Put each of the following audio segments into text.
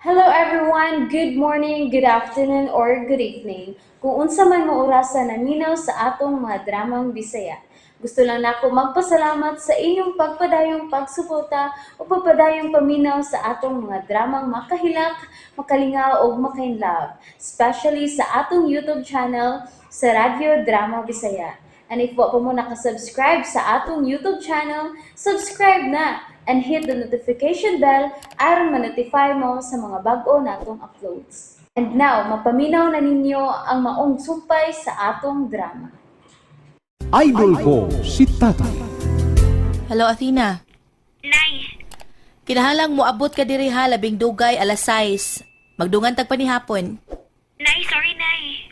Hello everyone, good morning, good afternoon, or good evening. Kung unsa man mo orasan naminaw sa atong mga dramang Bisaya. Gusto lang nako magpasalamat sa inyong pagpadayong pagsuporta o pagpadayong paminaw sa atong mga dramang makahilak, makalingaw o makainlove, especially sa atong YouTube channel sa Radyo Drama Bisaya. And if wa pa mo nakasubscribe sa atong YouTube channel, subscribe na and hit the notification bell aron ma-notify mo sa mga bag-o natong uploads. And now, mapaminaw na ninyo ang maong sumpay sa atong drama. Idol ko si Tata. Hello, Athena. Nay, Kinahanglang moabot ka diri ha, labing dugay, alas 6. Magdungan tag panihapon. Nay, sorry, Nay.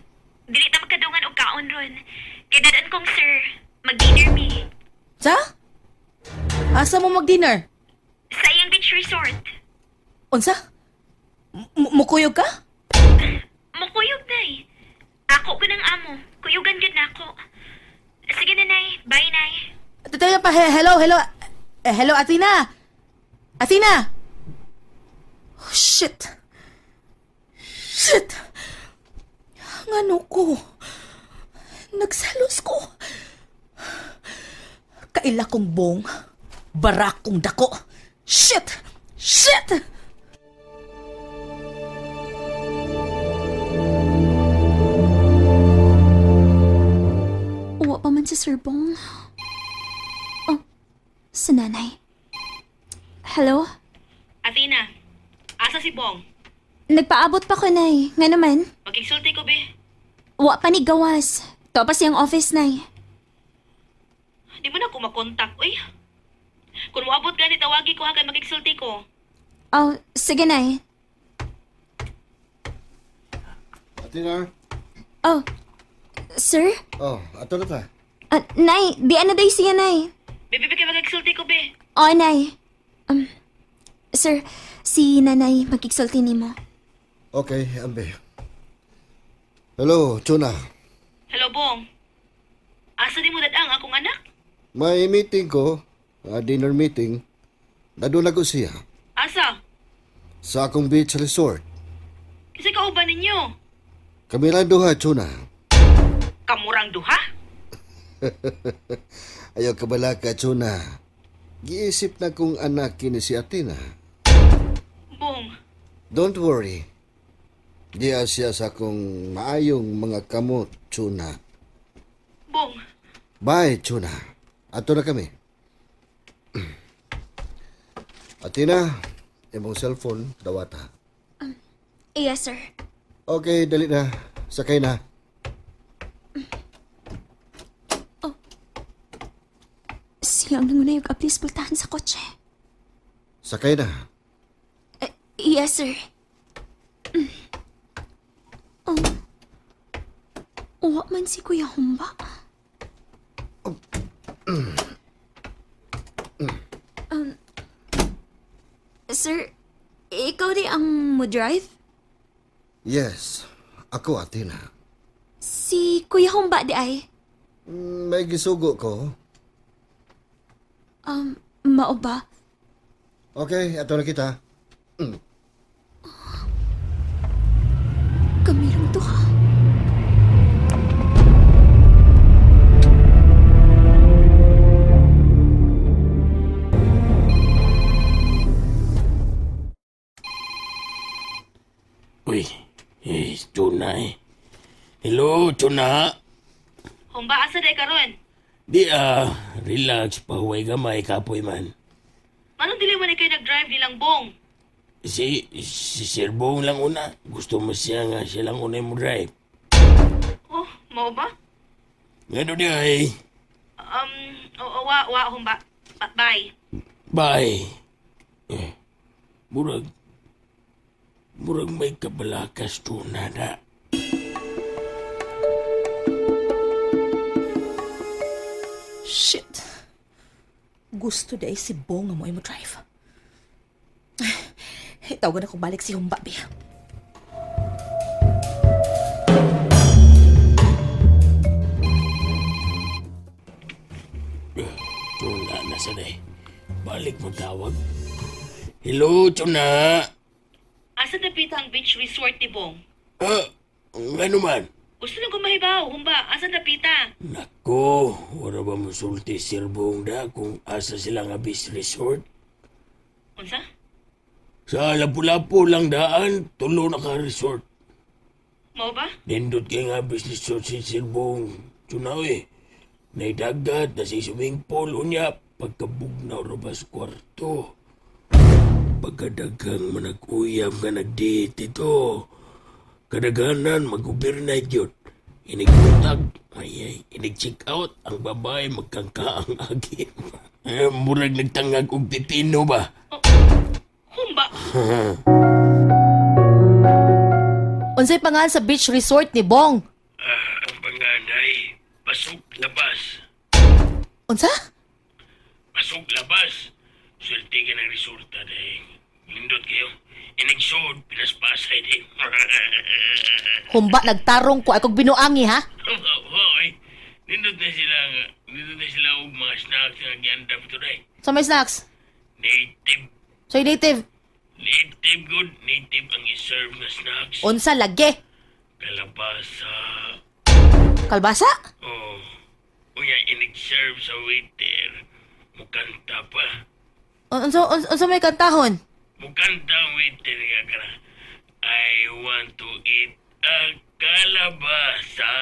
Dili na magkadungan og kaon ron. Kay dadaan kong sir, mag-dinner me. Sa? Asa mo mag-dinner? Sa iyang beach resort. Unsa? Mukuyog ka? Mukuyog, Nay. Ako ko ng amo. Kuyugan gud na ako. Sige na, Nay. Bye, Nay. Tataya pa, hello. Hello, Athena. Athena! Oh, shit. Ngano ko? Nagsalos ko. Kaila kong bong. Barak kong dako. Shit! Uwa pa man si Sir Bong. Oh, si nanay. Hello? Athena, asa si Bong? Nagpaabot pa ko, nay. Nga naman? Magkisulti ko, be. Uwa pa ni gawas. To pa siyang office, nay. Di mo na ako makontak, uy. Kung moabot gani, tawagi ko ha kay magkisulti ko. Oh, sige, nay. Athena? Oh, sir? Oh, ato na ta. Nay, di ano day siya, nay? Bebe, kay magkisulti ko, be. Oh, nay. Sir, si nanay magkiksulti ni mo. Okay, ambe. Hello, Chuna. Hello, Bong. Asa di mo dadang akong anak? May meeting ko, dinner meeting. Nadunag ko siya Asa? sa akong beach resort. Kasi kauban ninyo. Kami lang duha, Chuna. Kamurang duha? Ayaw ka bala ka, Chuna. Giisip na kong anak kini si Athena. Bong, Don't worry. Diya siya sa akong maayong mga kamot, Chuna. Bong. Bye, Chuna. Ato na kami. Athena, imong cellphone, dawata. Yes, sir. Okay, dali na. Sakay na. Siyang nangunay yung ablis bultahan sa kotse. Sakay na. Yes, sir. Oh. Uwa man si Kuya Humba. Sir, ikaw di ang mo drive? Yes, ako Athena. Si Kuya Humba di ay? May gisugo ko. Mao ba? Okay, ato na kita. Kamirang to ha? Uy, Chuna eh. Hello, Chuna. Humba, asa day karon? Di relax, pahuway gamay, kapoy man. Manong dili man kayo nag-drive nilang Bong? Si Sir Bong lang una. Gusto mo siya nga siya lang una mo drive. Oh, mao ba? Ngano di ay, Humba. Bye. bye. Murag may kabalakas, Chuna na. Shit. Gusto day si Bong nga mo imo drive. Tawagan ako balik si Humba, be. Chuna, nasa day. Balik mo tawag. Hello, Chuna. asa dapita ang beach resort ni Bong? Ano man? Gusto lang ko mahibaw, humba, asa dapita? Nako, wala ba musulti Sir Bong da kung asa sila nga beach resort? Unsa? Sa Lapu-Lapu lang daan, tulo na ka resort. Mao ba? Nindot kay nga beach resort si Sir Bong. Tunaw Nay dagat na si swimming pool unya pagkabugnaw ro ba sa kwarto. Pagkadagang manag-uyam nga nag-date ito. Kadaganan mag-overnight yun. Inigutag, inig-check out, ang babae magkangkaang agim. Murag nagtangag og pipino ba? Humba! Unsay pangalan sa beach resort ni Bong? Ang panganay, pasok labas. Unsa? Pasok labas. Swerte ka ng resulta dahil. Lindot kayo. Inigsod, pinaspasay din. Humba nagtarong ko ay kog binuangi ha? Hoy, nindot na sila og mga snacks nga giandam today. Sa may snacks? Native. Soy native. Native good. Native ang iserve na snacks. Unsa lagi? Kalabasa. Kalbasa? Oh. Unya inig-serve sa waiter. Mukanta pa. Unsa may kantahon? Mukanta ang waiter nga ka na. I want to eat a kalabasa.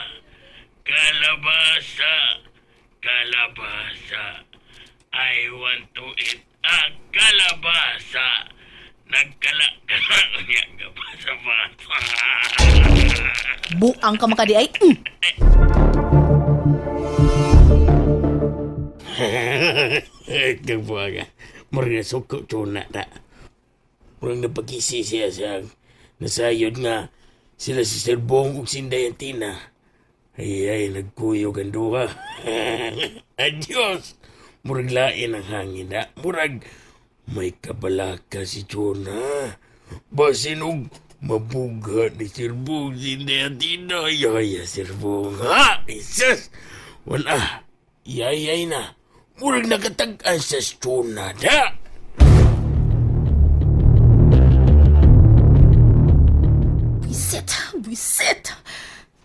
Kalabasa. Kalabasa. I want to eat a kalabasa. Nagkala-kala niya ka pa sa basa. Buang ka makadi ay. Kagbaga. Murag suko tuna ta. Murag napagisi siya sa nasayod nga sila si Sir Bong ug Sindayantina. Ay, nagkuyo ang duha. Adios! Murag lain ang hangin na. Murag may kabalaka si Chona. Basin og mabuga ni Sir Bong Sindayantina. Ay, Sir Bong. Ha! Isus! Wala. Yayay na. Murag nakatag-an sa Chona da. Buisit!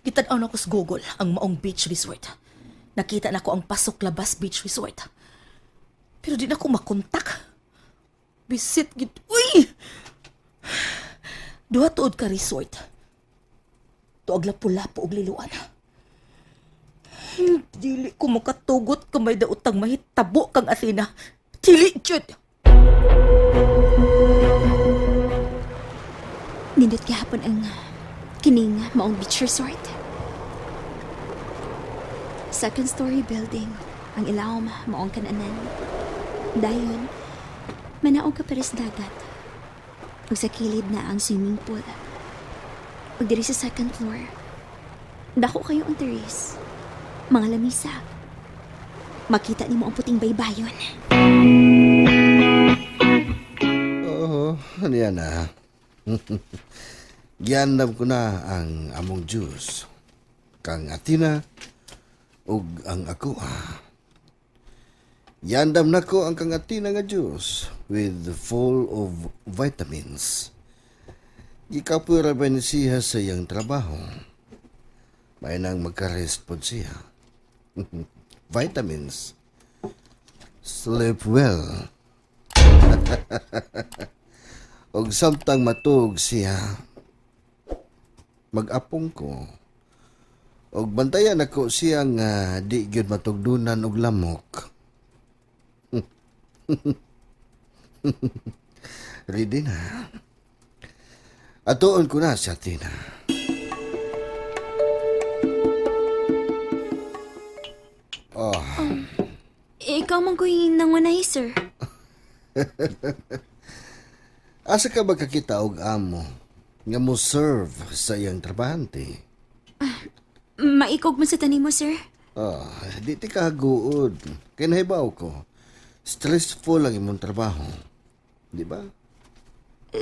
Kitanaw na ko sa Google ang maong beach resort. Nakita na ko ang Pasok Labas Beach Resort. Pero di na ko makontak. Bisit gid. Uy! Duha tuod ka resort. Tuag Lapu-Lapu og liluan. Dili ko makatugot kamay daotang mahitabo kang Athena. Dili jud. Nindot gihapon ang kining maong beach resort. Second story building ang ilawom maong kananan. Dayon, manaog ka pares dagat. Ug sa kilid na ang swimming pool. Ug diri sa second floor, dako kayo ang terrace. Mga lamisa. Makita nimo ang puting baybayon. Oo, ano yan na. Giandam ko na ang among juice. Kang Athena ug ang ako. Giandam na ko ang kang Athena nga juice with full of vitamins. Gikapoy ra ba ni siya sa iyang trabaho. May nang magka-rest pod siya. Vitamins. Sleep well. Og samtang matug siya, mag-apong ko. Og bantayan ako siya nga di gyud matugdunan og lamok. Ready na. Atuon ko na siya, Tina. Ikaw man ko'y nangunay, sir. Asa ka ba kakita og amo nga mo serve sa iyang trabahante? Maikog man sa tanim mo, sir. Di ti kaguod. Kaya nahibaw ko. Stressful ang imong trabaho. Di ba?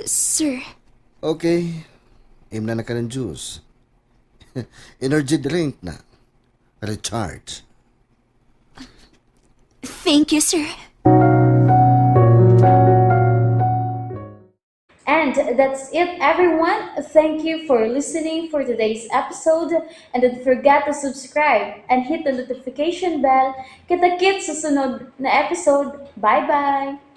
Sir, Okay. Imna na ka ng juice. Energy drink na. Recharge. thank you, sir. And And that's it, everyone. Thank you for listening for today's episode. And don't forget to subscribe and hit the notification bell. Kita-kits sa sunod na episode. Bye-bye!